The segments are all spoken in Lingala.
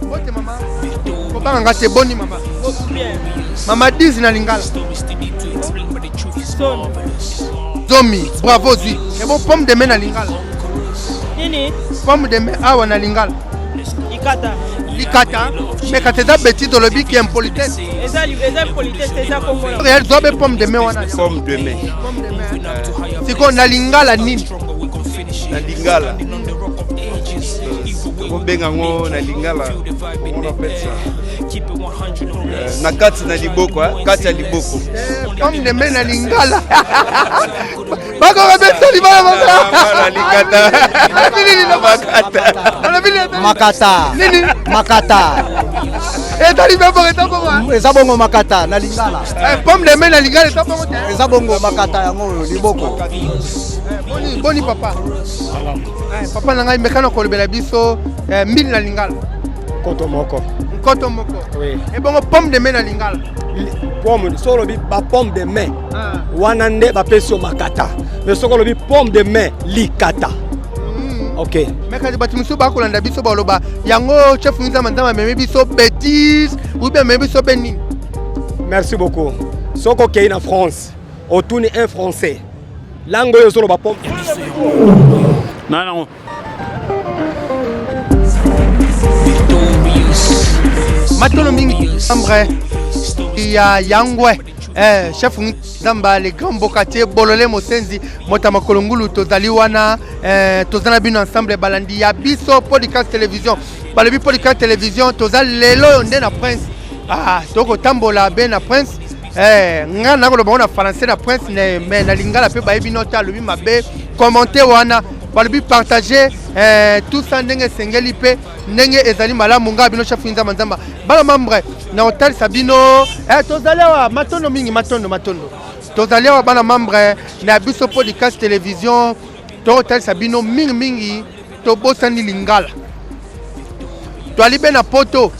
Bote mama. Kobanga ngate boni mama. Bien. Mama 10 na lingala. Zomi, bravo zui. Et bon pomme de main na lingala. Nini? Pomme de main awa na lingala. Ikata. Likata. Mais quand tu as petit dans le bic qui est impolitesse. Eza politesse, eza Congo. Réel zobe pomme de main wana. Pomme de main. Pomme de main. C'est qu'on na lingala nini? Na lingala. Bengango na lingala. On appelle ça. Na kati na liboko, kati ya liboko. Pomme de main na lingala. Bako kabisa ni bala na likata. Nini na makata? Makata. Nini? Makata. Etali bebo etabo. Eza bongo makata na lingala. Pomme de main na lingala etabo. Eza bongo makata yango liboko. Boni papa. Papa nanga mekano ko lebela biso 1000 na lingala. Koto moko. Koto moko. Oui. Et bon pomme de main na lingala. Pomme solo bi ba pomme de main. Wana nde ba peso makata. Mais solo bi pomme de main likata. OK. Mais quand batu musu ba ko landa biso ba loba yango chef nza mandama meme biso bêtise ou bien meme biso benini. Merci beaucoup. Soko kei na France. Otuni un français. Langue yo solo ba pomme. Non. Matono mingi ambre ya yangwe chef Zamba les grands bokatier bolole mosenzi motama kolongulu tozali wana tozana bino ensemble balandi ya biso podcast télévision balobi podcast télévision tozali lelo nde na prince toko tambola be na prince nga na koloba na français na prince mais na lingala pe bayebi nota lobi mabe commenter wana balobi partager tout ça ndenge sengeli pe ndenge ezali malamu nga bino chef nzamba nzamba bala membre na hotel sabino tozali wa matondo mingi matondo tozali wa bana membre na biso podcast télévision to hotel sabino mingi to bosani lingala to ali be na poto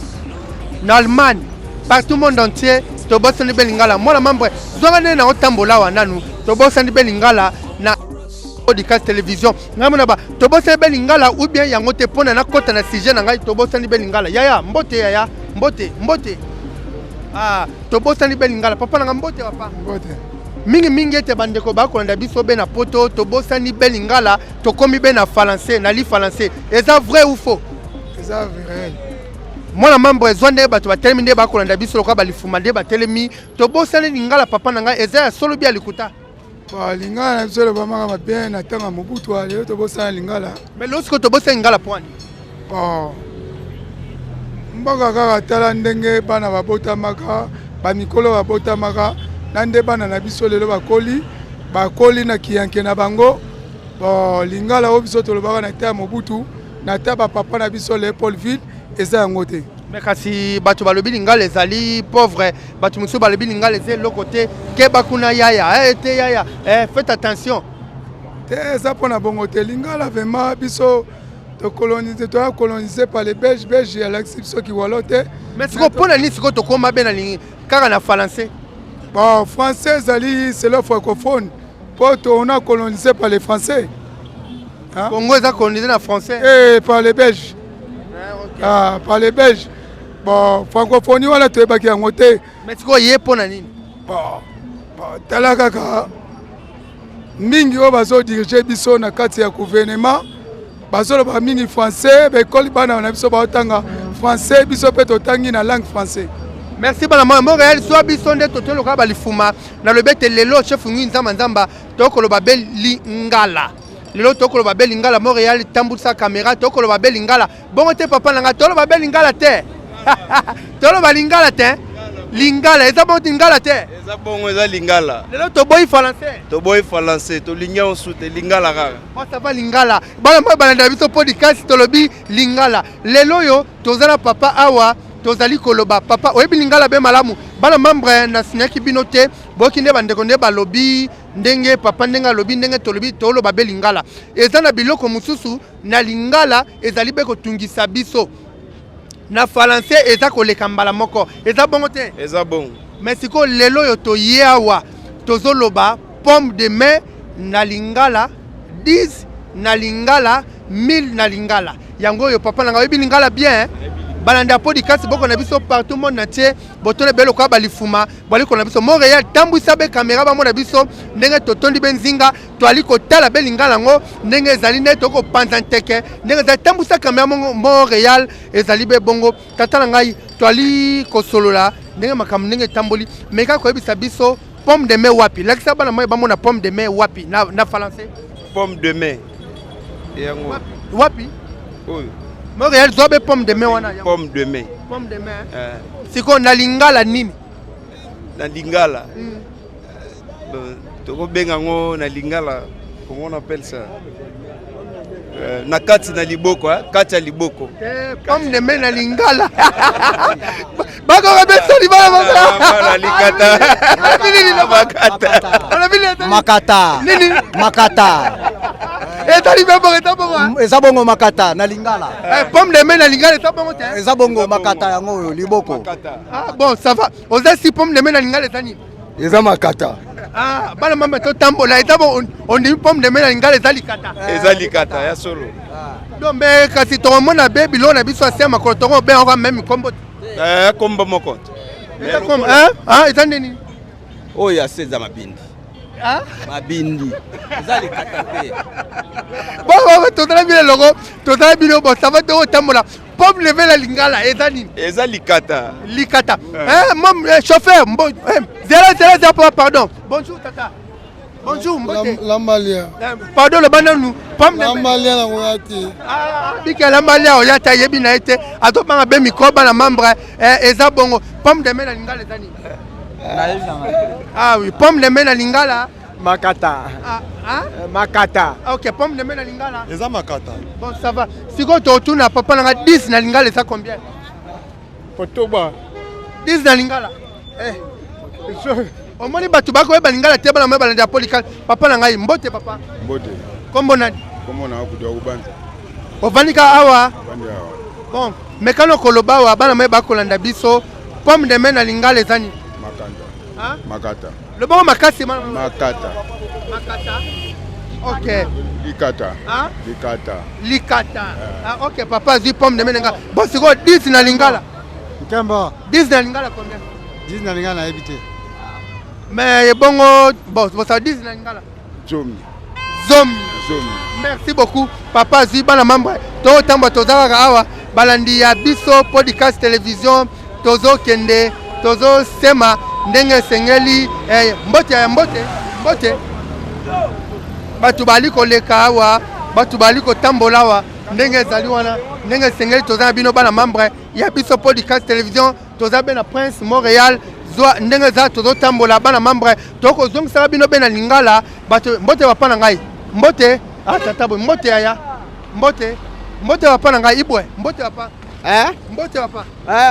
na Allemagne partout monde entier to bosani be lingala moi la membre zonga na otambola wa nanu to bosani be lingala na podcast télévision ngamona ba to bosani be lingala ou bien yango te pona na kota na sujet na ngai to bosani be lingala yaya mbote yaya mbote to bosani be lingala papa na mbote papa mbote mingi ete bandeko ba ko landa biso be na poto to bosani be lingala to komi be na français na li français eza vrai ou faux eza vrai moi la membre zonde ba to ba terminer ba ko landa biso ko ba lifuma de ba telemi to bosani lingala papa na ngai eza solo bia likuta lingala na biso le ba maka bien na tanga mobutu ale to bosani lingala mais lorsque to bosani lingala poani mboka kaka tala ndenge bana babotamaka bamikolo babotamaka na nde bana na biso lelo bakoli na kiyanke na bango lingala oyo biso tolobaka na ta mobutu na ta bapapa na biso Léopoldville eza yango te mais kasi bato balobi lingala ezali pauvre bato mosusu balobi lingala eza eloko te ke bakuna yaya te yaya faites attention te eza mpona bongo te lingala vraiment biso colonisé par les Belges à l'exception qui walo te mais siko pona ni siko to koma be na lingi kaka na français français zali c'est le francophone on a colonisé par les français Congo est colonisé na français et par les Belges par les Belges francophonie wala to ebaki yango te mais siko ye pona nini tala kaka mingi o bazo diriger biso na kati ya gouvernement bazoloba mingi français bekoli bana na biso baotanga français biso pe totangi na langue français. Merci bana Montréal so biso nde totelo ka balifuma na lobete lelo chef ngi nzamba nzamba tokoloba be lingala lelo tokoloba be lingala Montréal tambutsa caméra tokoloba be lingala bongo te papa nanga toloba be lingala te toloba lingala te lingala eza bon lingala te eza bongo eza lingala lelo to boy français to linya osute lingala kaka moi ça va lingala bana bana biso podcast tolobi lingala lelo yo tozala papa awa tozali koloba papa oyebi lingala be malamu bana membre na sinyaki bino te boki nde bandeko nde balobi ndenge papa ndenge alobi ndenge tolobi toloba be lingala eza na biloko mususu na lingala ezali be kotungisa biso na français eza koleka mbala moko eza bongo te eza bongo mais siko lelo yo to yeawa tozoloba pomme de main na lingala 10 na lingala 1000 na lingala yango yo papa nanga oyebi lingala bien balanda podcast boko na biso partout monde entier botone belo kwa balifuma bali ko na biso Montréal tambwisa be caméra ba mona biso ndenge totondi benzinga toali ko tala be lingala ngo ndenge ezali ne toko panza nteke ndenge za tambwisa caméra Montréal ezali be bongo tatala ngai toali ko solola ndenge makam ndenge tamboli meka ko ebisa biso pomme de main wapi lakisa bana moy ba mona pomme de main wapi na français Pomme de main. Yango. Wapi? Oui. Montréal zobe pomme de main wana. Pomme de main. Pomme de main. Siko na lingala nini? Na lingala. Toko benga ngo na lingala. Comment on appelle ça? Na kati na liboko, kati ya liboko. Pomme de main na lingala. Bako kabeso ni bala na likata. Makata. Nini? Makata. Eza bongo makata na lingala. Pomme de main na lingala eza bongo te. Eza bongo makata yango liboko. Ah bon, ça va. Oza si pomme de main na lingala eza nini? Eza makata. Ah, bana mama to tambola eza bon on dit pomme de main na lingala eza likata. Eza likata ya solo. Donc mais kasi to mona baby lo na biso asema ko to be on même kombo. Kombo moko. Eza comme hein? Eza nini? Oyo aseza mabindi. Ah? Mabindi. Eza likata pe. Bon, to tala bile logo, to tala bile bo ça va to tambola. Pomme de main na lingala eza nini? Eza likata. Likata. Mon chauffeur, zéro, pardon. Bonjour tata. Bonjour mbote. Lambalia. Pardon le bananu. Pomme de main. Lambalia na oyati. Bika lambalia oyata yebi na ete. Atopanga be mikoba na membre eza bongo. Pomme de main na lingala eza nini? Ah oui, pomme de main na lingala. Makata. Makata. OK, pomme de main na lingala. Eza makata. Bon, ça va. Siko to tuna papa na 10 na lingala eza combien? Potoba. 10 na lingala. Omoni batu bako eba lingala te bana mebala ndia polikal. Papa na ngai mbote papa. Mbote. Kombo nani? Kombo na kudia kubanza. Ovanika awa. Bandi awa. Bon, mekano koloba wa bana meba kolanda biso. Pomme de main na lingala ezani. Makanda. Hein? Makata. Le bon makasi man. Makata. Makata. OK. Likata. Hein? Likata. Likata. Ah OK, papa zi pomme de main nga. Bon, siko 10 na lingala. Kemba. 10 na lingala combien? 10 na lingala na ebité. Mais bongo bon, ça 10 na lingala. Zomi. Zomi. Zomi. Merci beaucoup papa zi bana mambo. To tamba tozaka awa balandi ya biso podcast télévision tozo kende tozo sema ndenge sengeli mbote batu bali koleka awa batu bali kotambola awa ndenge ezali wana ndenge sengeli toza bino bana membre ya biso podcast télévision toza bena Prince Montréal zwa ndenge za tozo tambola bana membre toko zongisa bino bena lingala batu mbote wapana ngai mbote tata mbote aya mbote wapana ngai ibwe mbote wapa mbote wapa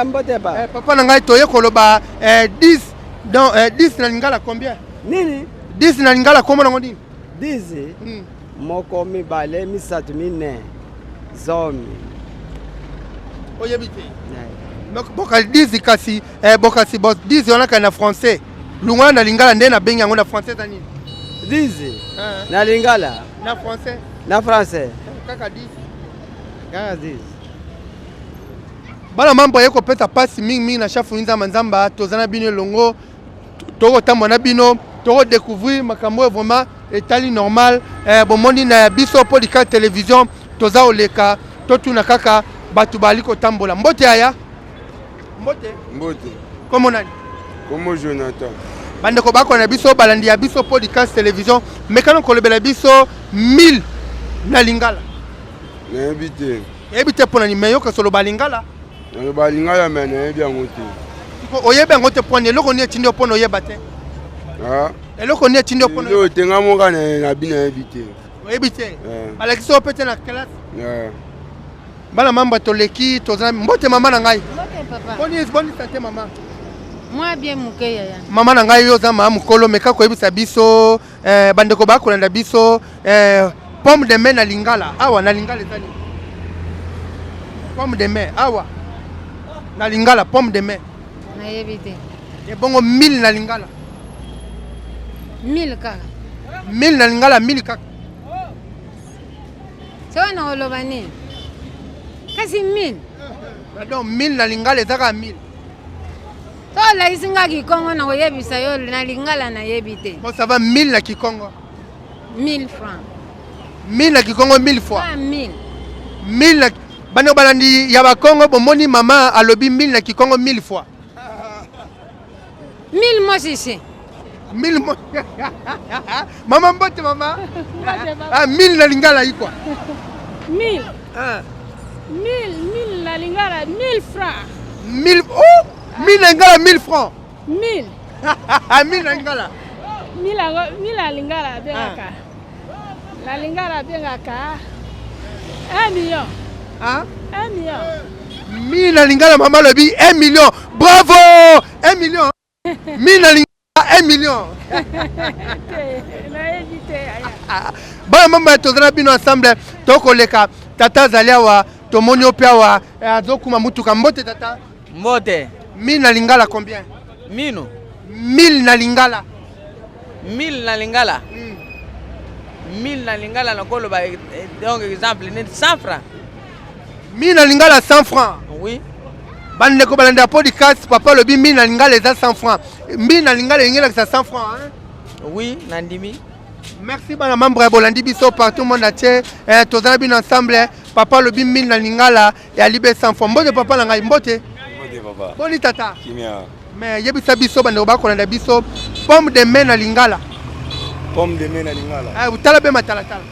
Mbote pa. Papa na ngai toye koloba 10 donc 10 na lingala combien? Nini? 10 na lingala komo na ngodi? 10. Moko mibale misatu mine. Zomi. Oyebite. Donc boka 10 kasi boka si boss 10 on a kana français. Lungwa na lingala ndena bengi yango na français tani. 10. Na lingala. Na français. Na français. Kaka 10. Kaka 10. Bana mambo yeko peta pasi mingi na chafu nza manzamba tozana bino longo toko tambo na bino toko découvrir makambo vraiment etali normal bomoni na biso podcast télévision toza oleka totuna kaka batu bali ko tambola mbote aya mbote komo nani Komo Jonathan. bande ko bako na biso balandi ya biso podcast télévision mekano ko lebela biso 1000 na lingala Na ebité. ebite pona ni meyo ka solo balingala Na balingala me na ebi yango te. oyebe ngo te pone eloko ni etindi opona oyeba te eloko ni etindi opona Yo tenga monga na bina ebité. oyebi te balakisi opete na classe bana mambo toleki tozana mbote mama na ngai boni santé mama moi bien muke yaya mama na ngai yo za mama mukolo meka koyebisa biso bandeko bakolanda biso pomme de main na lingala awa na lingala ezali pomme de main awa na lingala pomme de main nayebi te ebongo 1000 na lingala 1000 kaka 1000 na lingala 1000 kaka sewa na oloba nini kasi 1000 Donc 1000 na lingala ezaka 1000. So laisi nga Kikongo na koyebisa yo na lingala na yebi te. Bon ça va 1000 na Kikongo. 1000 francs. 1000 na Kikongo 1000 fois. Pas 1000. 1000 na bana balandi ya ba Congo bomoni mama alobi 1000 na Kikongo 1000 fois. 1000 moi chichi. 1000 mo. Mama mbote mama. Ah 1000 na lingala iko. 1000. Ah. 1000 la lingala 1000 francs. 1000 oh 1000 na lingala 1000 francs. 1000. Ah 1000 na lingala. 1000 la lingala bengaka. La lingala bengaka 1 million. Ah 1 million. 1000 na lingala mama lobi 1 million. Bravo 1 million. 1000 na lingala 1 million. Na évité aya. Bana mama tozana bino ensemble tokoleka tata zaliawa tomoni opiawa azokuma mutuka mbote tata. Mbote. 1000 na lingala combien? Mino. 1000 na lingala. 1000 na lingala. 1000 na lingala na koloba donc exemple 100 francs. 1000 na lingala 100 francs. Oui. Bande ko balanda podcast papa lobi 1000 na lingala eza 100 francs. 1000 na lingala yengela 100 francs hein. Oui, nandimi. Merci bana membre bolandi biso partout monde atie tozana bino ensemble papa lobi 1000 na lingala ya libe 100 francs. Mbote papa na ngai mbote. Mbote papa. Boni tata. Kimia. Mais yebisa biso bande ko bakolanda biso pomme de main na lingala. Pomme de main na lingala. Ah utala be matala tala.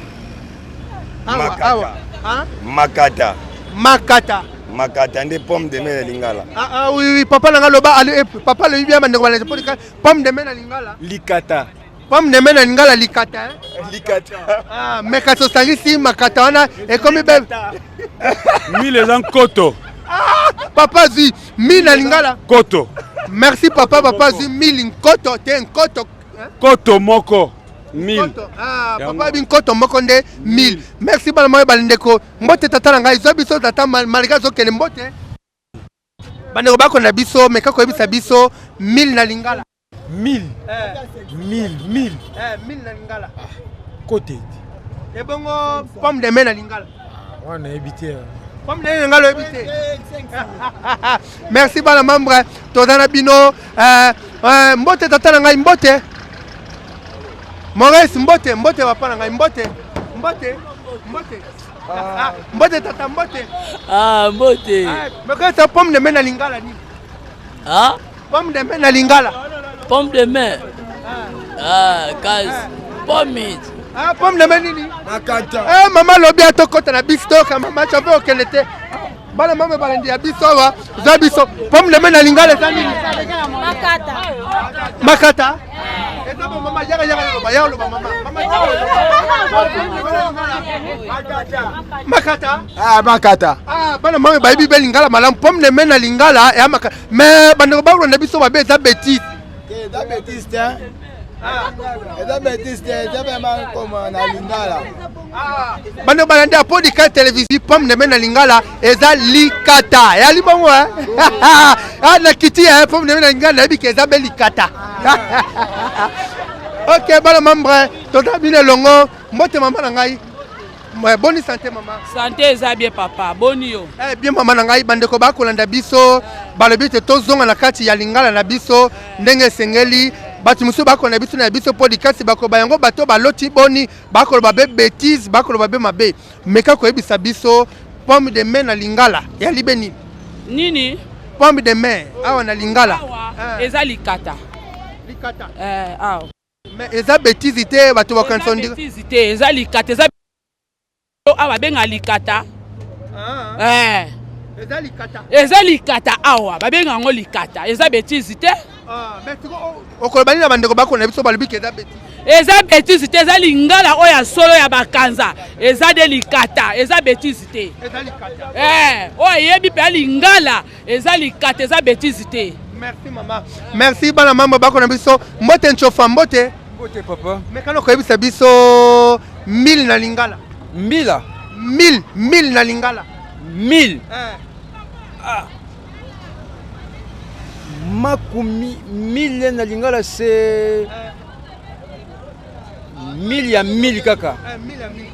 Makata. Hein? Makata. Makata. Makata nde pomme de main na lingala. Ah oui oui papa na ngaloba papa le bien bande ko balanda pomme de main na lingala. Likata. Pomme de main na lingala likata hein? Likata. Ah mais kaso sangisi makata wana et comme be 1000 eza koto. Ah papa zi 1000 na lingala Koto. merci papa zi 1000 koto te koto Koto moko 1000. koto ah papa bin koto moko nde 1000 merci bana moyo balindeko mbote tata na ngai zo biso tata malika zo kene mbote bandeko bako na biso meka ko yebisa biso 1000 na lingala 1000. 1000. 1000 na lingala Côté. et bongo pomme de main na lingala On a évité. pomme de main na lingala évité merci bana membre tozana bino mbote tata na ngai mbote Maurice mbote papa na ngai mbote mbote tata mbote Mbote. mais ça pomme de main na lingala ni Ah, pomme de main na lingala pomme de main. Gaz. Pomme. ah pomme de main nini Makata. mama lobi atokota na bisto ka mama chape okende te bana mama balandi ya biso wa za biso pomme de main na lingala za nini makata eza ba mama yaka ya lo ba mama makata Makata. ah bana mama ba bi lingala malam pomme de main na lingala ya makata mais bana ba ronda biso ba be za bêtise Eza bêtise hein. Eza bêtise eza vraiment comme na lingala. bana balandi a podcast télévision pomme de main na lingala eza likata ya libongo hein ah na kiti hein pomme de main na lingala bi ke eza be likata OK bana membre tota bine longo mbote mama na ngai bonne santé maman Santé eza bien papa. Boni yo. bien mama na ngai bandeko bakolanda biso balobi te tozonga na kati ya lingala na biso ndenge sengeli batu musu bakolanda biso na biso podcast bakoba yango bato baloti boni bakoloba be bêtise bakoloba be mabe meka koyebisa biso pomme de main na lingala ya libeni Nini? pomme de main awa na lingala Eza likata. likata Awa. mais eza bêtise te bato bakanisa ndika Bêtise te, eza likata, eza awa benga likata. eza likata Eza likata awa, babenga ngo likata. Eza bêtise te. mais okoloba nini na bandeko bakolanda biso balobi ke eza bêtise Eza bêtise te, eza lingala oya solo ya bakanza. Eza de likata, eza bêtise te. eza likata Oya yebi pe lingala, eza likata, eza bêtise te. merci maman merci bana mama bakolanda biso mbote nchofa mbote Mbote papa. mekano koyebisa biso 1000 na lingala Mbila. 1000 na lingala 1000. Makumi 1000 na lingala c'est 1000 ya 1000 kaka. 1000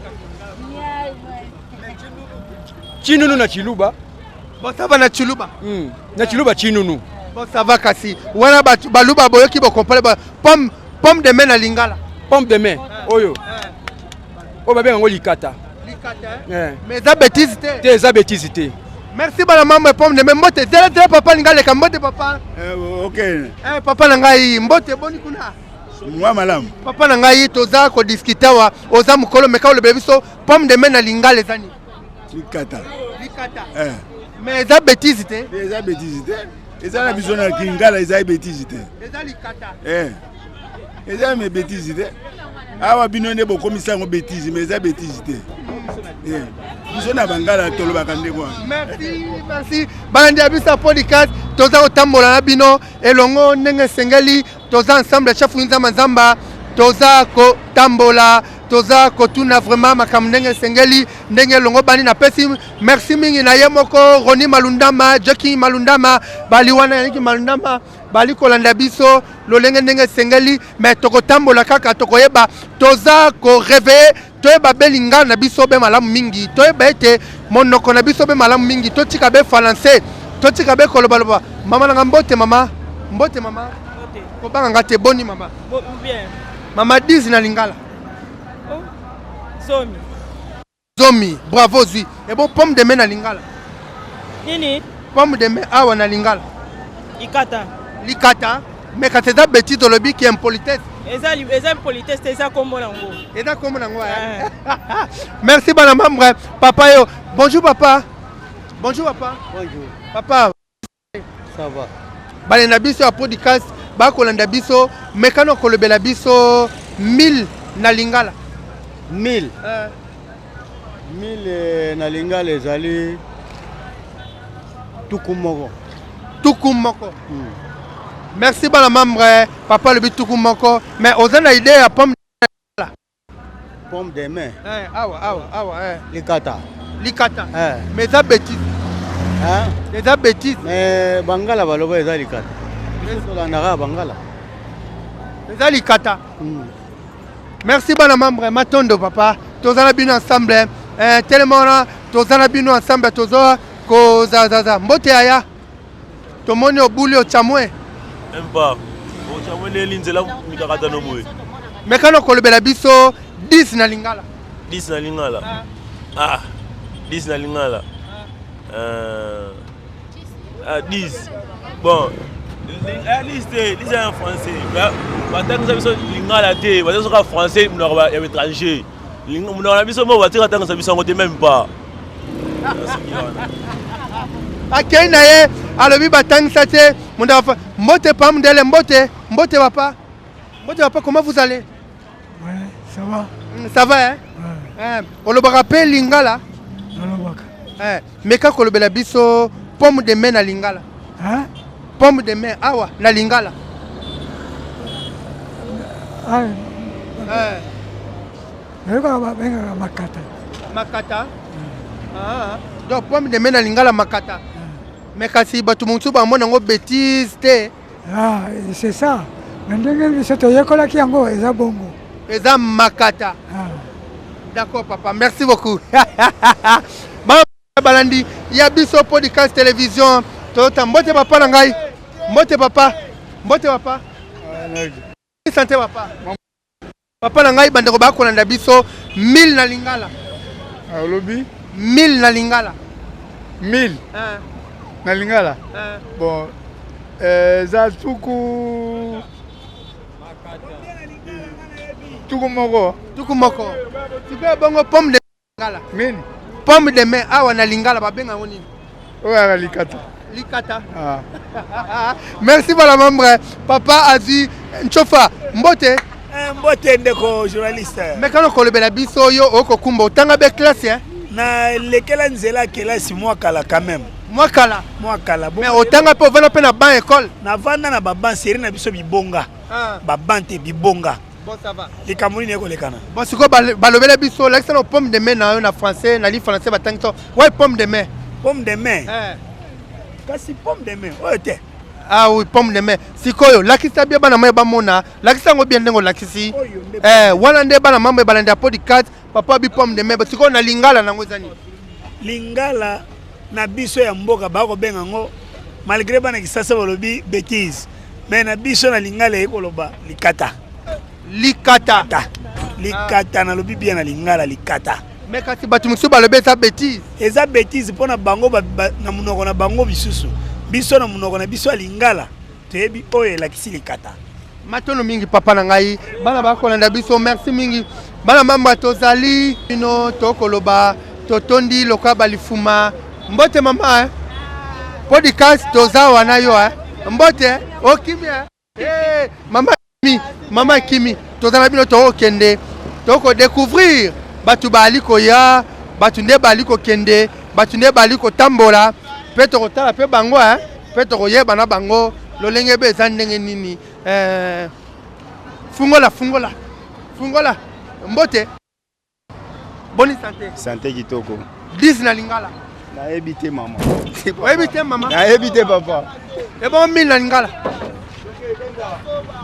Chinunu na chiluba. Bon ça va na Chiluba. Na Chiluba chinunu. Bon ça va kasi. Wana baluba boyoki bo comprendre pomme de main na lingala. Pomme de main. Oyo. O ba benga ngo likata. Likata. Mais ça bêtise té. Té ça bêtise té. Merci bana maman pomme de main mbote. Zela papa lingala ka mbote papa. OK. Papa na ngai mbote boni kuna. Moi malam. Papa na ngai toza ko discuter wa oza mukolo meka le bebiso pomme de main na lingala ezani. Likata. Likata. Mais ça bêtise té. Ça bêtise té. Et ça la vision na lingala ça bêtise té. Ça likata. Et ça me bêtise té. Awa bino ne bo komisa ngo bêtise mais ça bêtise té. Vision na bangala tolo bakande kwa. Merci. Bandi abisa podcast toza otambola na bino elongo ndenge sengeli toza ensemble chef Nzamba Nzamba toza ko tambola toza ko tuna vraiment makambo ndenge sengeli ndenge longo bani na pesi merci mingi na yemoko Roni Malundama Jackie Malundama bali wana yaniki Malundama bali kolanda biso lolenge ndenge sengeli mais toko tambola kaka tokoyeba toza ko rêver toyeba belinga na biso be malamu mingi toyeba ete monoko na biso be malamu mingi totika be français totika be kolobaloba mama na mbote mama mbote mama ko banga ngate boni mama Bien. mama 10 na lingala Zomi bravo zui et bon pomme de main na lingala Nini? pomme de main awa na lingala Ikata. Likata mais quand c'est bêtise de lobby qui est impolitesse Eza politesse eza kombo nango. eza kombo nango merci bana membre papa yo bonjour papa bonjour papa Bonjour. papa Ça va. balenda biso ya podcast bakolanda biso mekano kolobela biso 1000 na lingala 1000 na lingala ezali tuku moko. tuku moko merci bana membre papa lobi tuku moko mais ozana idée ya pomme de main. awa Likata. likata mais eza bêtise eza bêtise Mais bangala baloba eza likata. Tolandaka bangala. eza likata merci bana membre matondo papa tozana bino ensemble tellement tozana bino ensemble tozo kozazaza mbote aya tomoni obuli ochamwe même pas ochamwe nelinzela mikakata no boye mekano kolobela biso 10 na lingala 10 na lingala 10 na lingala 10 bon liste en français batanga biso lingala te batanga ka français munoko ya étranger munoko biso mo batanga tanga biso ngote même pas akei na ye alobi batangisa te mundafa mbote pa mundele mbote papa comment vous allez? Ouais, ça va. Ça va hein? Olobaka pe lingala meka kolobela biso pomme de main na lingala pomme de main awa na lingala makata donc pomme de main na lingala makata mais kasi bato mosusu bamona yango bêtise te c'est ça. ndenge biso toyekolaki yango eza bongo eza makata d'accord papa merci beaucoup balandi ya biso podcast télévision tota mbote papa na ngai mbote papa santé papa na ngai bandeko bakolanda biso 1000 na lingala alobi 1000 na lingala 1000 na lingala bon eza tuku moko sikoyo bongo pomme de lingala nini pomme de main awa na lingala babenga ngo nini oyo likata merci bala membre papa azwi nchofa mbote ndeko journaliste mekano kolobela biso yo okokumba otanga be classe na lekela nzela kelasi mwakala quand même mwakala mais otanga pe ovanda pe na ban école navanda na baban seri na biso bibonga baban te bibonga bon ça va likambo nini ekolekana bon sikoyo balobela biso lakisa na pomme de main na yo na français na li français batangi so ouais pomme de main kasi pomme de main oyo te oui pomme de main sikoyo lakisa bia bana mai bamona lakisa yango bien ndenge olakisi wana nde bana mambo ebalanda ya podcast papa bi pomme de main sikoyo na lingala nango eza nini lingala na biso ya mboka bakobenga ngo malgré bana kisasa balobi bêtise mais na biso na lingala ekoloba likata likata na lobi bien na lingala likata mais kasi batu musu balobi eza bêtise mpona bango na munoko na bango bisusu biso na munoko na biso ya lingala toyebi oyo elakisi likata matono mingi papa na ngai bana bakolanda biso merci mingi bana mamba tozali bino tokoloba totondi loka balifuma mbote mama podcast toza wana yo mbote okimia mama kimi tozana bino tokende toko découvrir batu bali koya batu nde bali kokende batu nde bali kotambola pe tokotala pe bango pe tokoyeba na bango lolenge beza ndenge nini fungola mbote boni santé kitoko 10 na lingala nayebi te mama oyebi te mama nayebi te papa ebo 1000 na lingala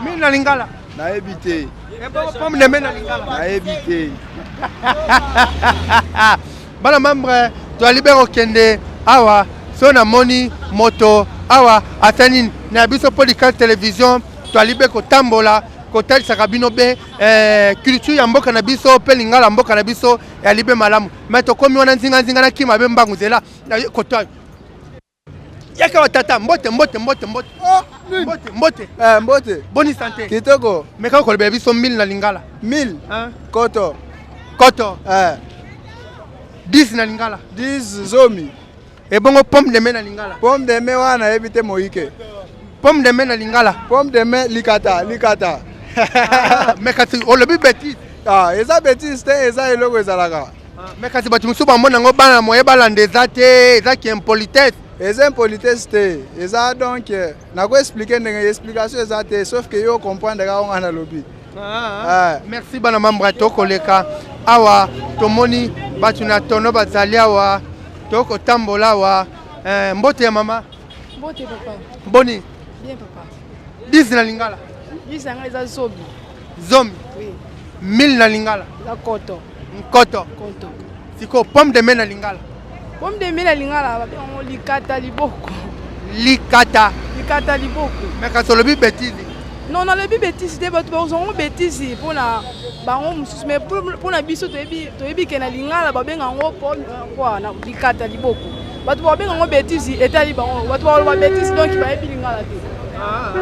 1000 na lingala nayebi te ebo pomme de main na lingala nayebi te bana membre toali be kokende awa so na moni moto awa atani na biso podcast télévision toali be kotambola kotalisaka bino be culture ya mboka na biso pe lingala mboka na biso ya libe malamu mais tokomi wana nzinga na kima be mbangu zela kotoa yaka watata mbote boni santé kitoko meka kolebe biso 1000 na lingala 1000 koto 10 na lingala 10 zomi ebongo pomme de main na lingala pomme de main wana yebi te moike pomme de main na lingala pomme de main likata mais kasi olobi bêtise eza bêtise te eza eloko ezalaka mais kasi bato mosusu bamona yango bana moye balanda eza te eza ki impolitesse eza impolitesse te eza donc nakoexplike ndenge explication eza te sauf que yo comprendre kaka nga nalobi merci bana membre tokoleka awa tomoni bato na tono bazali awa tokotambola awa mbote ya mama mbote papa boni bien papa 10 na lingala 10 nanga eza zomi oui 1000 na lingala eza koto siko pomme de main na lingala pomme de main na lingala babengo likata liboko mais kasi olobi bêtise non nalobi bêtise te bato bazongo bêtise mpona bango mosusu mais mpona biso toyebi ke na lingala babenga yango na likata liboko bato babenga yango bêtise etali bango bato baloba bêtise donc bayebi lingala te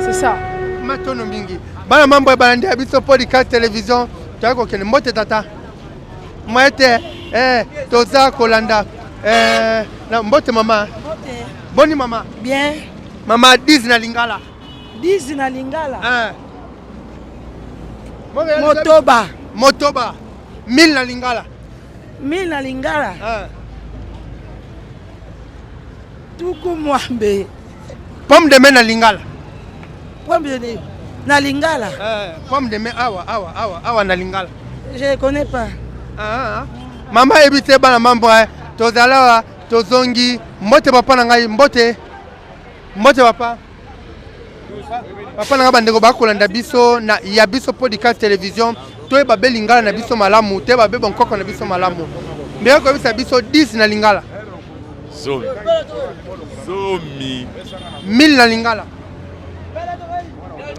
c'est ça matono mingi bana mambo balandi ya biso podcast télévision toyaki kokende mbote tata mwete toza kolanda na mbote mama boni mama bien mama 10 na lingala 10 na lingala motoba 1000 na lingala 1000 na lingala tuku mwambe pomme de main na lingala pomme de main na lingala pomme de main awa na lingala je connais pas mama yebi te bana mambo tozala tozongi mbote papa na ngai mbote papa na ngai bandeko bakolanda biso na ya biso podcast télévision toyeba be lingala na biso malamu toyeba be bonkoko na biso malamu mbeye koyebisa biso 10 na lingala zomi 1000 na lingala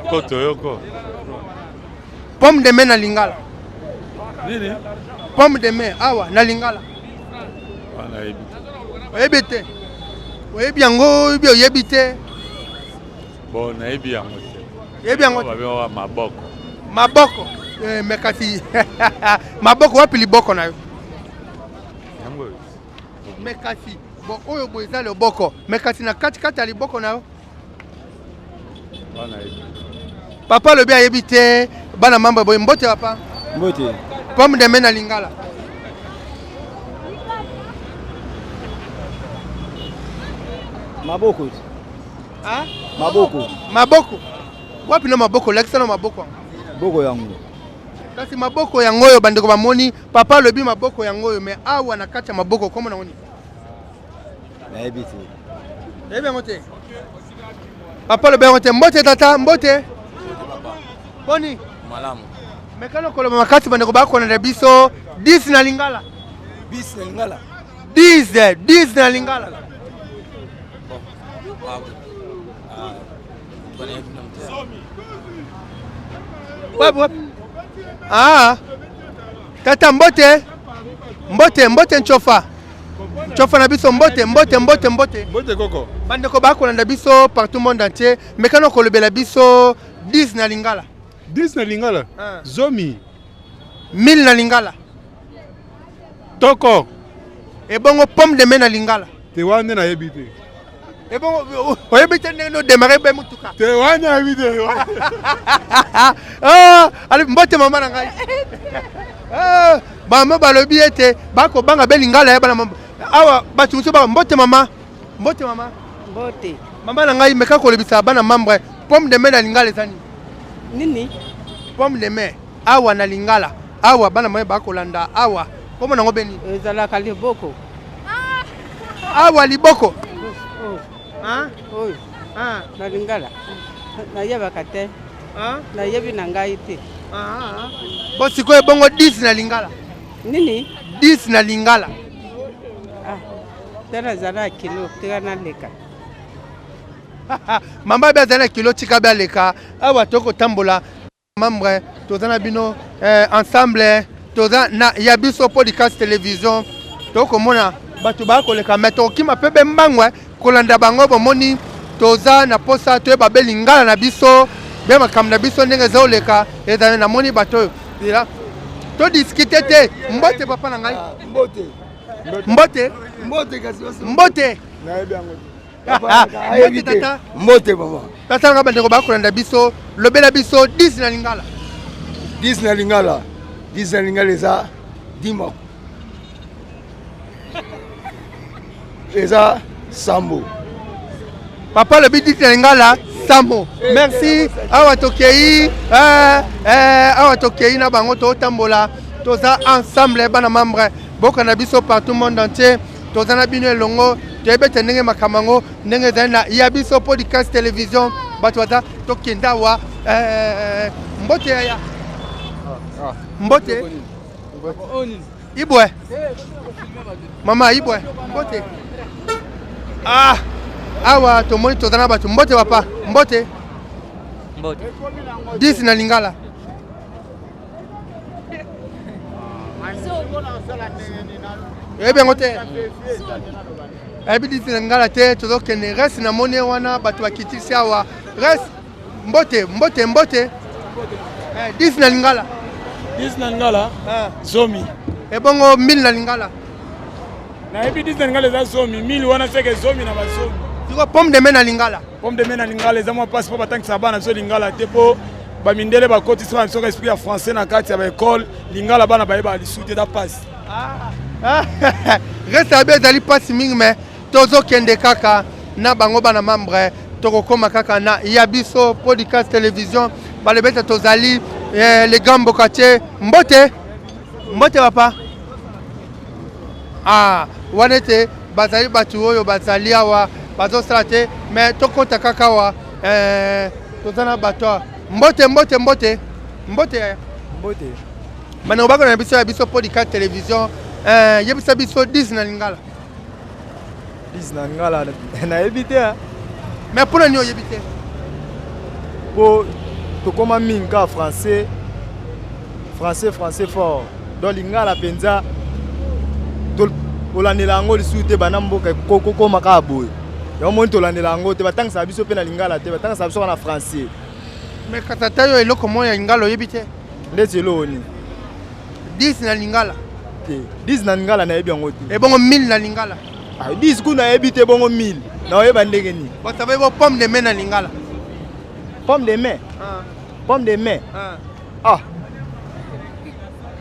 koto yoko pomme de main na lingala nini pomme de main awa na lingala oyebi te oyebi yango oyebi oyebi te bon nayebi yango te yebi yango babenga maboko mais kasi maboko wapi liboko na yo mais kasi bon oyo boye eza loboko mais kasi na katikati ya liboko na yo papa alobi ayebi te bana mambo boye mbote papa mbote pomme de main na lingala maboko wapi na maboko lakisa na maboko yango kasi maboko yango oyo bandeko bamoni papa alobi maboko yango oyo mais awa na kati ya maboko komo na ngoni nayebi yango te papa alobi yango te mbote tata mbote boni malamu mekano koloba makati bandeko bakonanda biso 10 na lingala 10 na lingala Ah, tata mbote nchofa na biso mbote koko bandeko bakolanda biso partout monde entier mekano kolobela biso 10 na lingala 10 na lingala zomi 1000 na lingala toko ebongo pomme de main na lingala te wana na yebi te ebongo oyebi te ndenge no démarrer be mutuka te wana yebi te ali mbote mama na ngai bama balobi ete bakobanga be lingala ya bana mama awa bato mosusu baka mbote mama mama na ngai meka kolobisa bana membre pomme de main na lingala ezani nini pomme de main awa na lingala awa bana mama bakolanda awa komo nango beni ezalaka liboko awa liboko oyo na lingala nayebaka te nayebi na ngai te bo sikoyo bongo 10 na lingala nini 10 na lingala tena ezala kilo tika naleka mama be azala kilo tika be aleka awa tokotambola membre toza na bino ensemble toza na ya biso podcast télévision tokomona bato bakoleka me tokokima mpe be mbangwe kolanda bango bomoni toza na posa toyeba be lingala na biso be makambo na biso ndenge ezaoleka ezali namoni bato oyo todiskite te mbote papa na ngai mbote mbote papa tata na ngai bandeko bakolanda biso lobela biso 10 na lingala 10 na lingala 10 na lingala eza dimako eza sambo papa lobi 10 na lingala sambo merci awa tokei na bango totambola toza ensemble bana membre boka na biso partout monde entier toza na bino elongo toyebete ndenge makambo yango ndenge ezali na ya biso podcast télévision bato baza tokenda awa mbote yaya mbote ibwe mama ibwe mbote awa tomoni toza na bato mbote papa mbote 10 na lingala eyebi yango te eyebi 10 na lingala te tozokende reste na moni wana bato bakitisi awa reste mbote 10 na lingala 10 na lingala zomi ebongo 1000 na lingala nayebi 10 na lingala eza zomi 1000 wana seke zomi na bazomi siko pomme de main na lingala pomme de main na lingala eza mwa mpasi mpo batangisa bana biso lingala te mpo bamindele bakotisi bana biso ka esprit ya français na kati ya baekole lingala bana bayeba lisu te eza mpasi reste abe ezali mpasi mingi me tozokende kaka na bango bana membre tokokoma kaka na ya biso podcast télévision balobete tozali le gamboka te mbote papa wana ete bazali bato oyo bazali awa bazosala te me tokota kaka awa toza na bato awa mbote bandeko bakona na biso ya biso podcast télévision yebisa biso 10 na lingala 10 na lingala nayebi te me mpona nini oyebi te po tokóma mingi kaka français fort donc lingala mpenza tolandela yango lisusu te bana mboka kokóma kaka boye yango moni tolandela yango te batangisa biso mpe na lingala te batangisa biso kaka na français me katata yo eloko moko ya lingala oyebi te ndeti eloko nini 10 na lingala te 10 na lingala nayebi yango te ebongo 1000 na lingala 10 kuna nayebi te bongo 1000 naoyeba ndenge nini bosabai bo pomme de main na lingala pomme de main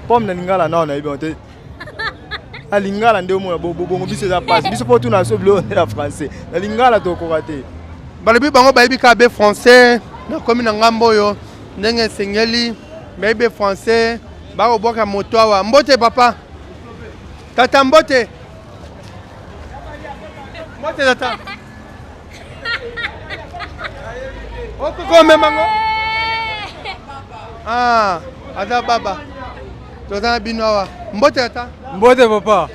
pomme na lingala nao nayebi yango te na lingala nde omona bongo biso eza mpasi biso mpo tuna biso biloko nde na français na lingala tokoka te balobi bango bayebi kaka be français nakomi na ngambo oyo ndenge esengeli bayebi français bakobwaka moto awa mbote papa tata mbote tata okokomemango aza baba toza na bino awa mbote tata mbote papa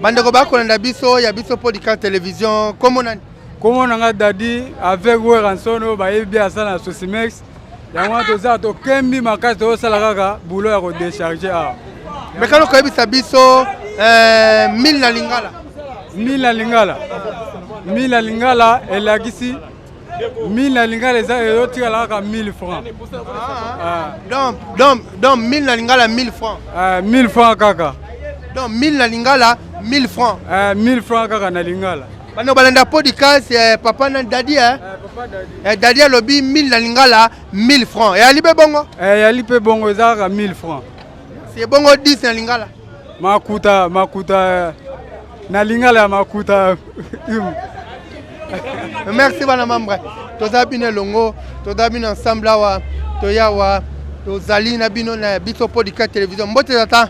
bandeko bakolanda biso ya biso podcast télévision komo nani Comment on a dit avec Weranson, bayebi asala Sosimex. Yango toza to kembi makasi to sala kaka boulot ya ko décharger a. Mais quand on koyebi sabiso 1000 na lingala. 1000 na lingala. 1000 na lingala elakisi 1000 na lingala eza eyotika kaka 1000 francs. Donc 1000 na lingala 1000 francs. 1000 francs kaka. Donc 1000 na lingala 1000 francs. 1000 francs kaka na lingala. Bano balanda podcast papa na dadi papa dadi. Dadi alobi 1000 na lingala 1000 francs. Et ali pe bongo? Ali pe bongo eza kaka 1000 francs. C'est bongo 10 na lingala. Makuta na lingala ya makuta. Merci bana membre. Toza bino longo, toza bino ensemble awa, toyawa, tozali na bino na biso podcast télévision. Mbote tata.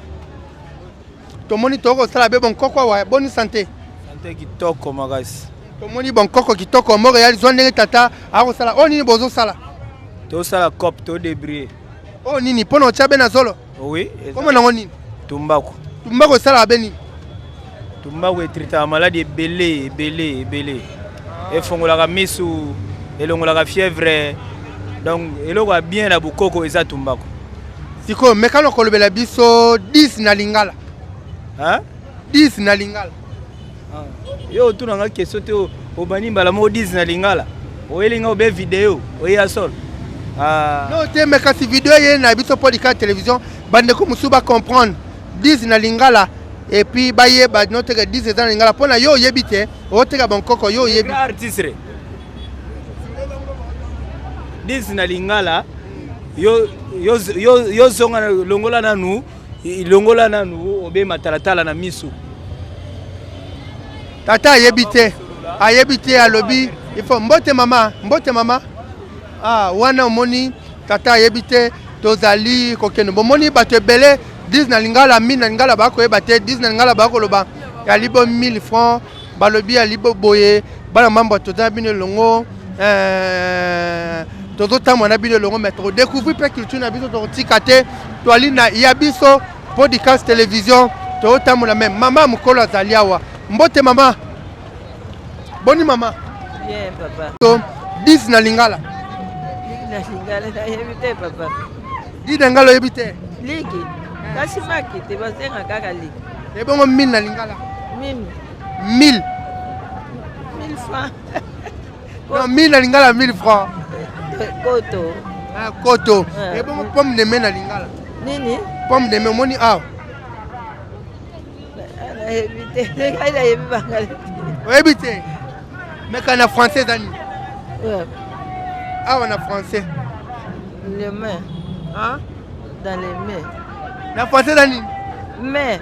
Tomoni toko sala be bon koko wa bonne santé. Santé kitoko makasi. Tomoni bon koko kitoko mo réal zonde tata ako sala. O nini bozo sala? To sala cop to débrouiller. O nini pono chabe na zolo? Oui. Comment nango nini? Tumbako. Tumbako sala beni. Tumbako etrita maladie belé. Et fongolaka misu, elongolaka fièvre. Donc eloko bien na bukoko eza tumbako. Siko mekano kolobela biso 10 na lingala. Hein? 10 na lingala. Yo tu nanga question te obani mbala mo 10 na lingala. Oyelinga obe vidéo, oya sol. Non te meka si vidéo ye na biso podcast télévision bande ko musuba comprendre 10 na lingala et puis baye ba note que 10 na lingala pona yo yebite o teka bon koko yo yebi artiste 10 na lingala yo zonga longola nanu ilongola nanu obe matalatala na misu tata ayebite alobi il faut mbote mama wana omoni tata ayebite tozali kokeno bomoni bato ebele 10 na lingala 1000 na lingala bakoyeba te 10 na lingala bakoloba ya libo 1000 francs balobi ya libo boye bana mambo toza bino longo tozotamwa na bino longo mais todécouvrir pe culture na biso tokotika te toali na ya biso podcast télévision totamwa même mama mokolo azali awa mbote mama boni mama bien papa 10 na lingala na lingala na yebite papa di dangalo yebite liki kasi makite basenga kaka liki ebongo 1000 na lingala 1000 francs non 1000 na lingala 1000 francs koto ebongo pomme de main na lingala nini pomme de main moni aw na yebite ngai yebi bangali oyebite meka na français dani awa na français les mains dans les mains na français dani mais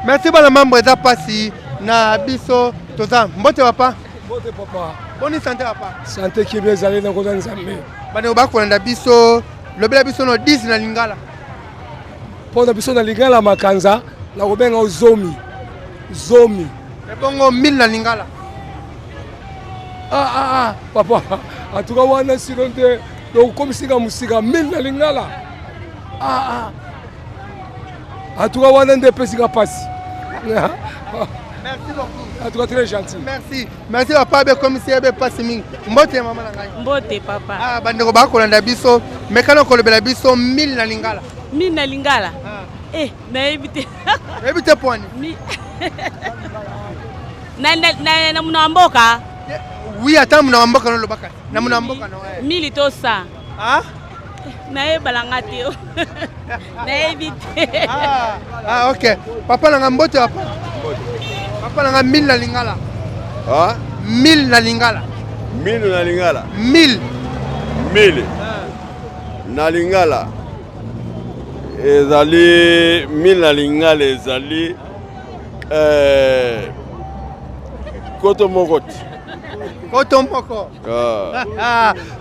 merci bana membre eza pasi na biso toza mbote papa mbote papa boni santé papa santé kibe ezali na koza nzambe bana bakolanda biso lobela biso no 10 na lingala mpona biso na lingala makanza na kobenga zomi ebongo 1000 na lingala papa atuka wana sino nte tokomisika musika 1000 na lingala atuka wana nde epesika pasi merci beaucoup atuka très gentil merci papa be commissaire be pasi mingi mbote mama na ngai mbote papa bandeko bakolanda biso mekana kolobela biso 1000 na lingala 1000 na lingala nayebi te pwani na muna mboka oui ata muna mboka no lobaka na muna mboka no 1000 to 100 nayebalanga te nayebi te ok papa nanga mbote papa nanga 1000 na lingala 1000 na lingala 1000 na lingala 1000 na lingala ezali 1000 na lingala ezali koto moko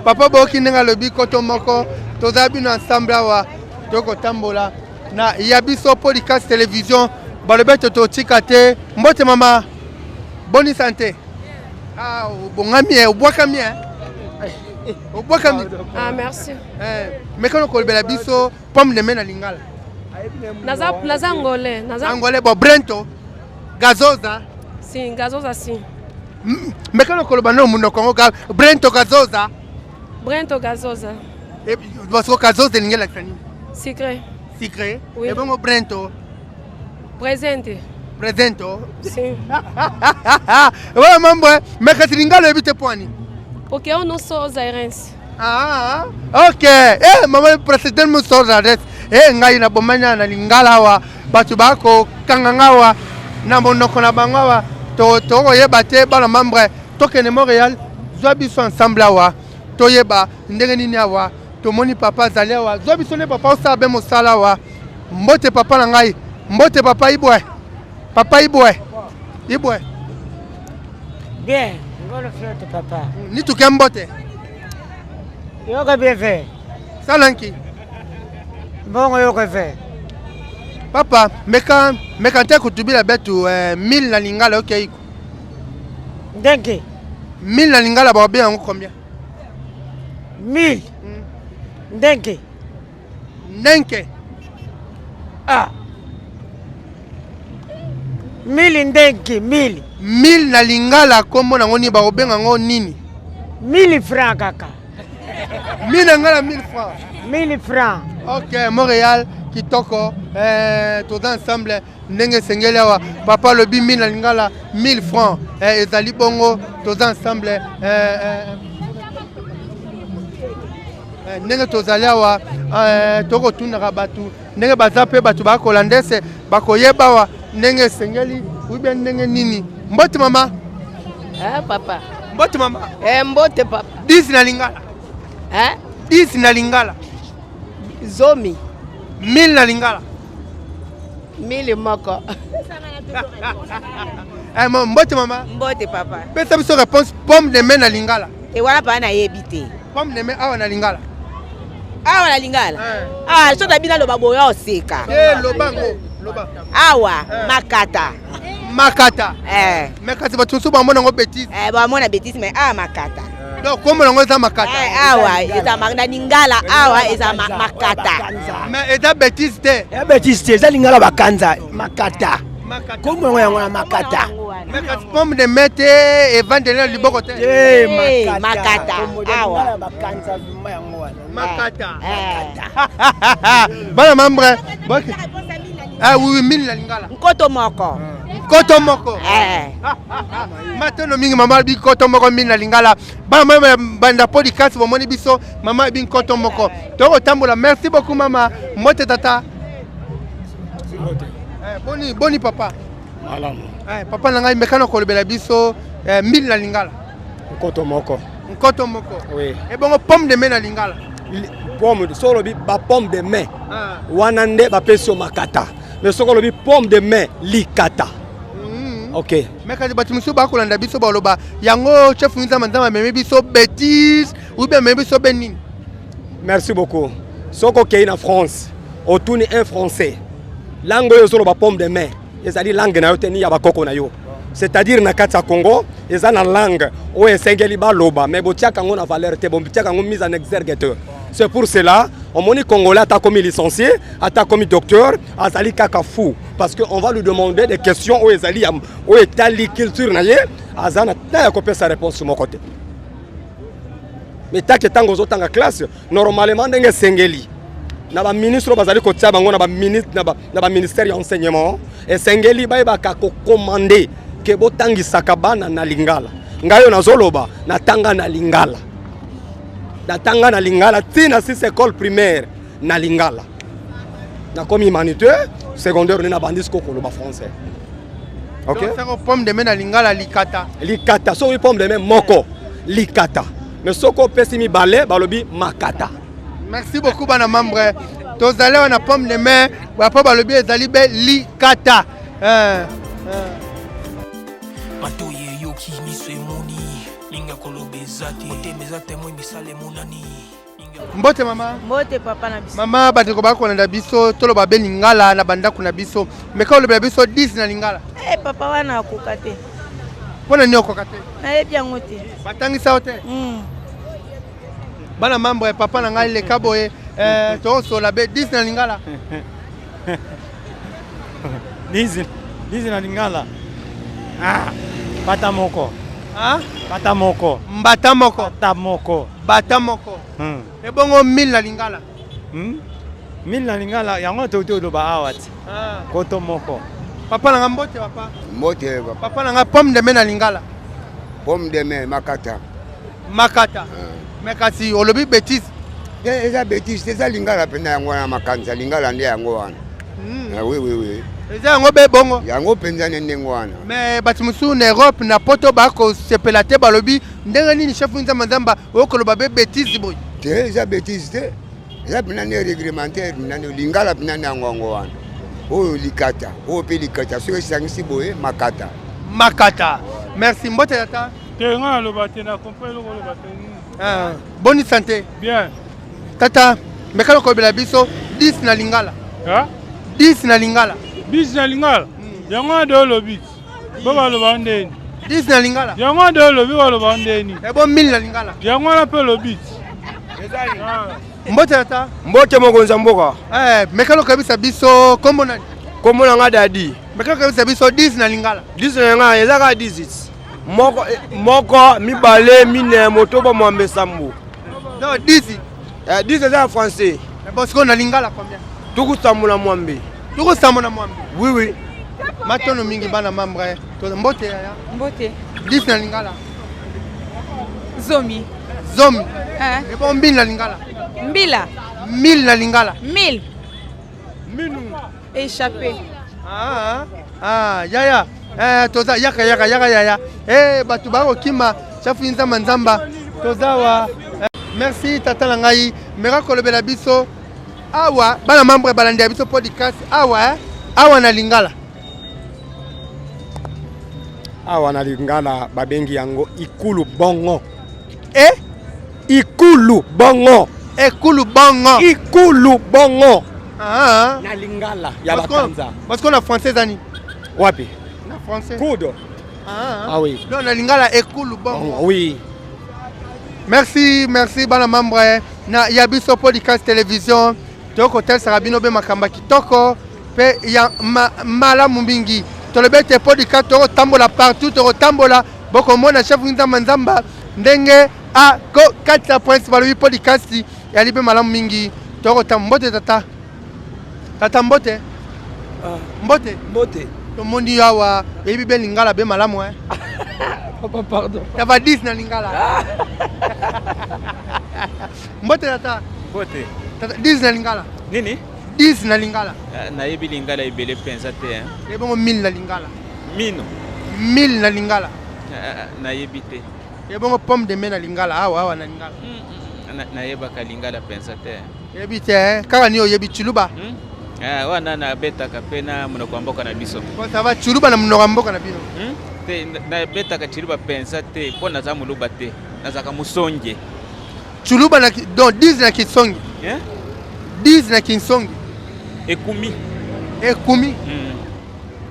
papa boki ndenge alobi koto moko toza bino ensemble awa tokotambola na ya biso podcast télévision balobi totika te mbote mama boni santé obongami obwakami merci mekano kolobela biso pomme de main na lingala naza ngole bo brento gazoza si mekano koloba no munoko ngo ka Brento Kazoza. Brento Kazoza. Et parce que Kazoza lingela kani. Secret. Secret. Oui. Et bon Brento. Presente. Presento. Sim. Ouais mambo, mekati lingala ebite pwani. Porque eu não sou zairense. Ah, ok. Mama president mo soza res. Ngai na bomanya na lingala wa batu bako kangangawa na monoko na bangawa to yeba te bana membre tokene Montréal zwa biso ensemble awa to yeba ndenge nini awa to moni papa zali awa zwa biso ne papa osa be mosala wa mbote papa na ngai mbote papa ibwe Bien, ngolo flotte papa. Ni tuke mbote Yoga bien fait. Salanki. Bon yoga fait. Papa, meka te kutubila betu 1000 na lingala okay. Ndenge. 1000 na lingala ba bien yango combien? 1000. Ndenge. Ndenge. Ah. 1000 ndenge, 1000. 1000 na lingala kombo na ngoni ba obenga ngo nini? 1000 francs kaka. 1000 na ngala 1000 francs. 1000 francs. Ok, Montréal kitoko tous ensemble ndenge sengeli awa papa lobi 1000 na lingala 1000 francs ezali bongo tous ensemble ndenge tozali awa tokotundaka batu ndenge baza mpe batu bakola ndese bakoyeba awa ndenge sengeli ubi ndenge nini mbote mama Papa. mbote mama Mbote papa. 10 na lingala 10 na lingala Zomi. 1000 na lingala 1000 moko. Mbote mama Mbote papa. Pesa biso réponse pomme de main na lingala. Et wana pa na yebite. Pomme de main awa na lingala. Awa na lingala. So da bina loba boya oseka. Lobango, loba. Awa makata. Makata. Mais kasi batu so ba mona ngo bêtise. Ba mona bêtise mais makata. Donc comme on ngo za makata. Awa eza na lingala awa eza makata. Mais eza bêtise te. Ya bêtise te za lingala bakanza makata. Comme on yango na makata. Mais kasi pomme de main te et vendele liboko te. Makata. Awa bakanza vuma yango wana. Makata. Bana membre. Ah oui 1000 na lingala. Nkoto moko. Koto moko. Matano mingi mama bi koto moko 1000 na lingala. Ba mama banda podcast bo moni biso mama bi koto moko. Toko tambola. Merci beaucoup mama. Mote tata. Boni papa. Malamu. Papa na ngai mekano kolobela biso 1000 na lingala. Koto moko. Koto moko. Oui. Et bon pomme de main na lingala. Pomme solo bi ba pomme de main. Wana nde ba pesio makata. Mais solo bi pomme de main likata. Ok. Mais quand tu me suis pas kolanda biso baloba yango chef nza manzama meme biso bêtise ou bien meme biso benin. Merci beaucoup. Soko kei na France, otuni un français. Langue yo solo ba pomme de main. Ezali langue na yo teni ya bakoko na yo. C'est-à-dire na kati ya Congo, eza na langue o esengeli ba loba mais botiaka ngo na valeur te botiaka ngo mise en exergue te. C'est pour cela, on moni congolais a commis licencié, a commis docteur, azali kaka fou parce que on va lui demander des questions o ezali o etali culture na ye, azana ta copier sa réponse sur mon côté. Mais ta que tango zo tanga classe, normalement ndenge sengeli. Na ba ministre bazali ko tia bango na ba ministre na ba ministère ya enseignement et sengeli ba ka ko commander ke botangisa kabana na lingala. Ngayo nazoloba na tanga na lingala. Natanga na lingala tina si école primaire na lingala. Na comme humanité secondaire na bandis ko koloba français. OK? Donc pomme de main na lingala likata. Likata so pomme de main moko likata. Mais soko pesimi balé balobi makata. Merci beaucoup bana membre. Tozale on a pomme de main papa balobi ezali be likata. Matoye yoki miswe moni linga kolobe zati otemeza temo misale monani. Mbote mama. Mbote papa na biso. Mama batiko bakolanda biso toloba be lingala na banda kuna biso. Meka olobe biso 10 na lingala. Papa wana akokate. Pona ni okokate. Na yebi yango te. Batangisa ote. Bana membre papa na ngai le kaboye to so la be 10 na lingala. 10 na lingala. Ah, pata moko. Ah? Bata moko. Mbata moko. Bata moko. Bata moko. Et bongo 1000 na lingala. 1000 na lingala yango toto do ba awat. Koto moko. Papa na mbote papa. Mbote papa. Papa na pomme de main na lingala. Pomme de main makata. Makata. Mais kasi olobi bêtise. Eza bêtise, c'est ça lingala pena yango na makanza lingala nde yango wana. Oui. Eza yango be bongo. Yango penza nde wana. Mais batimusu na Europe na poto bako sepela te balobi ndenge nini chef nzamba nzamba okoloba be bêtise boy. Te eza bêtise te. Eza pena ne réglementaire na lingala pena yango wana. Oyo likata, oyo pe likata soki esangisi boye makata. Makata. Merci mbote tata. Tenga lo batena comprendre lo batena. Bonne santé. Bien. Tata, mekalo ko bela biso 10 na lingala. 10 na lingala. 10 na lingala. Yango do lo bit. Baba lo bandeni. 10 na lingala. Yango do lo bit lo bandeni. E bon 1000 na lingala. Yango na pe lo bit. Mbote tata. Mbote mogonza mboka. Mekalo ko bisa biso kombo nani? Kombo na nga dadi. Mekalo ko bisa biso 10 na lingala. 10 na nga ezaka 10. Moko mibale mine motoba mwambe sambu. Non 10. 10 eza français. Mais bon ce qu'on a lingala combien? Tuku samula mwambe. Tuku samula mwambe. Oui. Matono mingi bana mambre. To mbote ya. Mbote. 10 na lingala. Zomi. Et bon 1000 na lingala. Mbila. 1000 na lingala. 1000. Minu. Échappé. Yaya. Toza yaka. Batu bako kima chafu nzamba nzamba. Toza wa. Merci tata langai. Mera kolobela biso. Awa bana membre balandi biso podcast. Awa na lingala. Awa na lingala babengi yango ikulu bongo. Ikulu bongo. Na lingala ya bakanza. Parce qu'on a français zani. Wapi? Na français. Kudo. Oui. Non na lingala ekulu bongo. Oui. Merci bana membre na Yabiso podcast télévision. Toko tel sarabino be makamba kitoko pe ya malamu mingi. Tolobete podcast toko tambola partout toko tambola boko mona chef nzamba nzamba ndenge a ko kata prince balobi podcast ya libe malamu mingi toko tambote tata mbote. Mbote. Tomondi yawa yebi be lingala be malamu Papa pardon. Ya va 10 na lingala. Mbote tata. Mbote. Tata 10 na lingala. Nini? 10 na lingala. Na yebi lingala ibele pensa te. Et bon 1000 na lingala. Mino. 1000 na lingala. Na yebi te. Et bon pomme de main na lingala. Awa na lingala. Na yeba ka lingala pensa te. Yebi te kaka ni oyebi chuluba. Wana na beta ka pena munokwamboka na biso. Kwa sababu chuluba na munokwamboka na bino. Te na beta ka chuluba pensa te pona za muluba te. Na zaka musonge. Chuluba na donc 10 na kisongi. 10 na kisongi. Ekumi.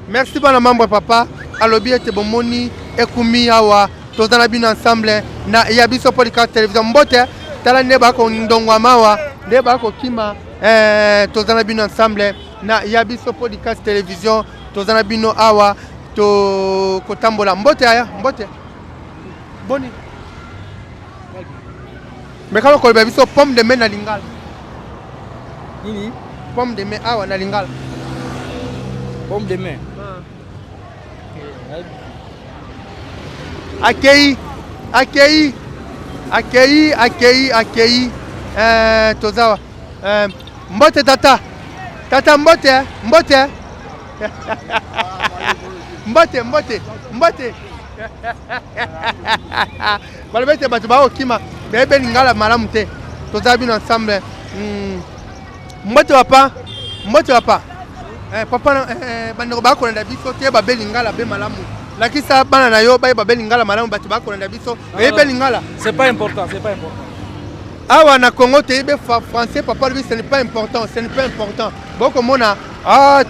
Merci bana membre papa. Alobi ete bomoni ekumi awa tozana bino ensemble na Yabiso podcast télévision mbote tala neba ko ndongwa mawa neba ko kima tozana bino ensemble na Yabiso podcast télévision tozana bino awa to kotambola mbote boni mekalo ko biso pomme de main na lingala nini pomme de main awa na lingala pomme de main accueilli tozawa mbote tata mbote balobete bato baokima bebe lingala malamu te toza bino ensemble mbote papa papa bandeko bakolanda biso te babe lingala be malamu lakisa bana na yo baye babe lingala malamu bato bakolanda biso bebe lingala c'est pas important awa na Congo te be français papa lui ce n'est pas important boko mona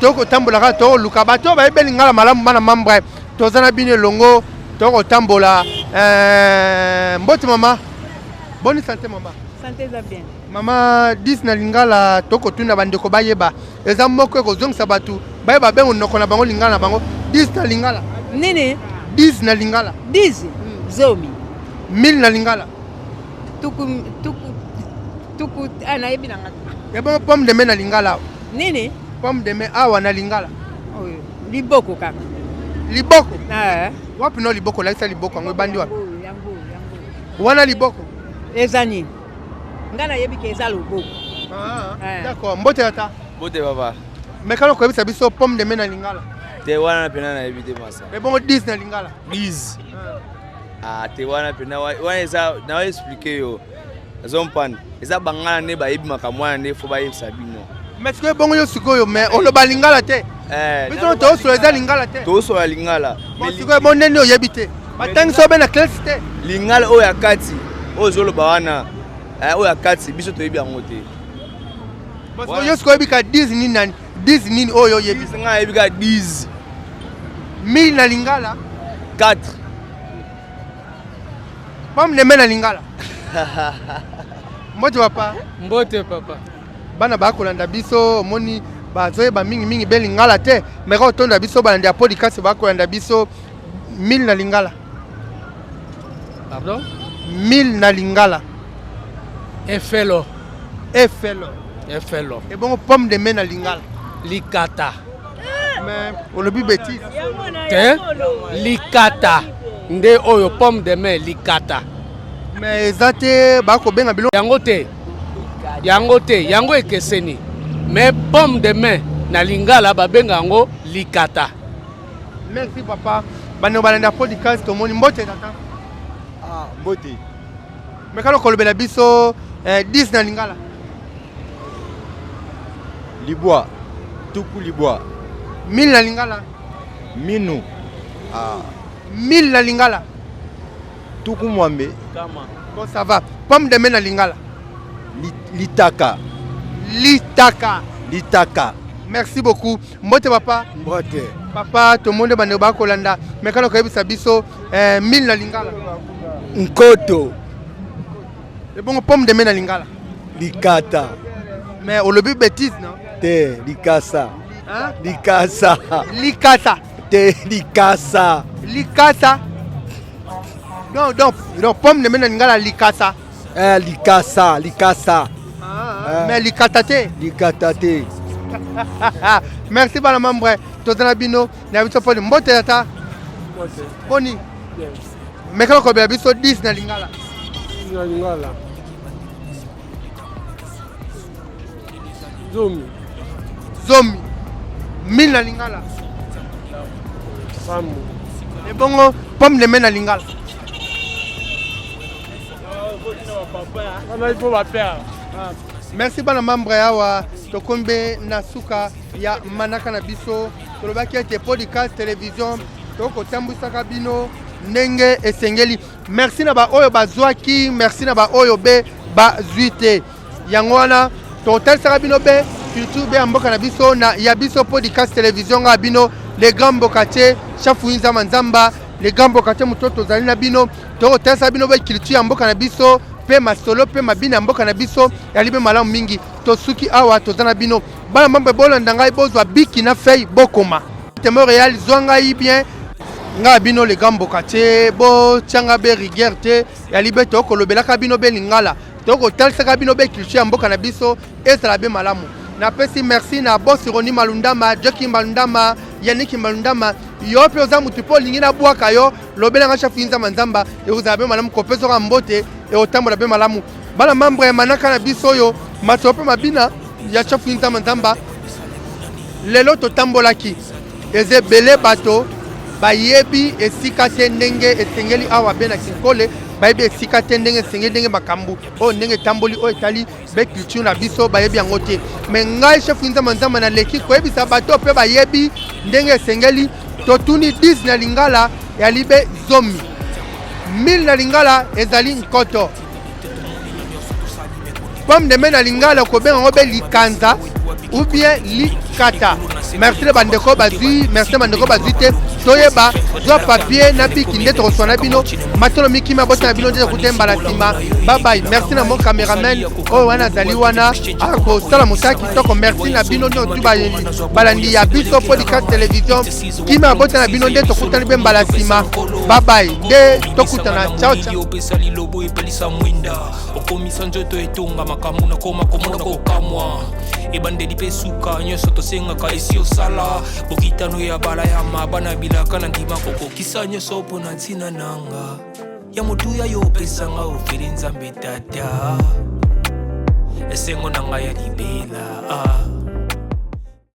toko tambola to luka bato babe lingala malamu bana membre tozana bino longo toko tambola mbote mama bonne santé mama santé za bien mama 10 na lingala toko tuna bandeko bayeba eza moko ekozongisa bato bayeba bengo noko na bango lingala na bango 10 na lingala nini 10 na lingala 10 zomi 1000 na lingala tuku nayebi na ngata ya bon pomme de main na lingala nini pomme de main awa na lingala oyo liboko kaka liboko wapi no liboko lakisa liboko yango ebandi wapi yango wana liboko eza nini nga nayebi ke eza loboko d'accord mbote ata Bote papa. mais kala koyebisa biso pomme de main na lingala Te wana pena na ebite masa. mais bon 10 na lingala 10. Ah te wana pena wana eza na wa expliquer yo. Zompan. Eza bangana ne ba yebi makamwana ne fo ba yebisa bino. mais que bongo yo sikoyo mais oloba lingala te biso to so eza lingala te to so lingala mais sikoyo bon nene oyebi te batangi so be na classe te lingala oyo akati oyo zoloba wana oyo akati biso to yebi yango te. parce que yo sikoyo bika 10 nini nani 10 nini oyo yebi nga yebi ka 10 1000 na lingala 4 pomme de main na lingala mbote papa mbote papa bana bakolanda biso omoni bazoyeba mingi be lingala te mais ka otonda biso balanda ya podcast bakolanda biso 1000 na lingala pardon 1000 na lingala efelo et bon pomme de main na lingala likata mais olobi bêtise te likata nde oyo pomme de main likata mais eza te bakobenga bilo yango te yango ekeseni mais pomme de main na lingala babenga yango likata. Merci papa bano balanda podcast tomoni mbote tata mbote mais kala kolobela biso 10 na lingala libwa tuku libwa 1000 na lingala minu 1000 na lingala tuku mwambe bon ça va pomme de main na lingala litaka merci beaucoup mbote papa mbote papa to monde bande bakolanda mais kala koyebisa biso 1000 na lingala nkoto et bon pomme de main na lingala likata mais olobi bêtise non te likasa likasa te likasa donc pomme de main na lingala likasa likasa mais likata te merci bana membre tozana bino na biso poni mbote tata boni mais kala kobela biso 10 na lingala zomi 1000 na lingala samu et bongo pomme de main na lingala merci bana membre awa tokombe na suka ya manaka na biso tolobaki ete podcast télévision tokotambwisaka bino ndenge esengeli merci na baoyo bazwaki merci na baoyo be bazwi te yango wana totalisaka bino be surtout be ya mboka na biso na ya biso podcast télévision nga bino le grand mbokate chafu inzama nzamba le grand mbokate mutoto tozali na bino tokotalisaka bino be culture ya mboka na biso pe masolo pe mabina mboka na biso yali be malamu mingi tosuki awa tozana bino bana mambe bolanda ngai bozwa biki na fei bokoma temo real zwanga yi bien nga bino le gambo kate bo tianga be rigueur te yali be tokolobelaka bino be lingala tokotalisaka bino be culture ya mboka na biso ezala be malamu napesi merci na boss Roni Malundama Joki Malundama Yannick Malundama yo pe oza mutu po lingi na bwaka yo lobelanga chafu inzama nzamba ezala be malamu kopeso ka mbote e otambola be malamu bana membre manaka na biso yo matope mabina ya chafu inzama nzamba lelo totambolaki ezebele bato bayebi esika te ndenge esengeli awa be na Kinkole bayebi esika te ndenge esengeli ndenge makambu o ndenge tamboli o etali be culture na biso bayebi yango te mais ngai chafu inzama nzamba na leki koyebisa bato pe bayebi ndenge esengeli totuni 10 na lingala ya libe zomi 1000 na lingala ezali nkoto pomme de main na lingala kobenga ngo be likanza ou bien likata merci bandeko bazui merci bandeko bazui te toyeba zwa papier na biki nde tokoswa na bino matolo mikima bota na bino nde tokute mbala nsima babai merci na mon cameraman oyo wana azali wana akosala mosala kitoko merci na bino nyonso balandi ya biso podcast television kima bota na bino nde tokutani mpe mbala nsima babai nde tokutana ciao ciao okomisa nzoto etonga makambo nakoma komona kokamwa ebandeli mpe suka nyonso tosengaka esi osala bokitano ya bala ya mabana bilaka na ndima kokokisa nyonso mpo na ntina nanga ya motuya yo opesanga ofeli nzambe tata esengo na ngai ya libela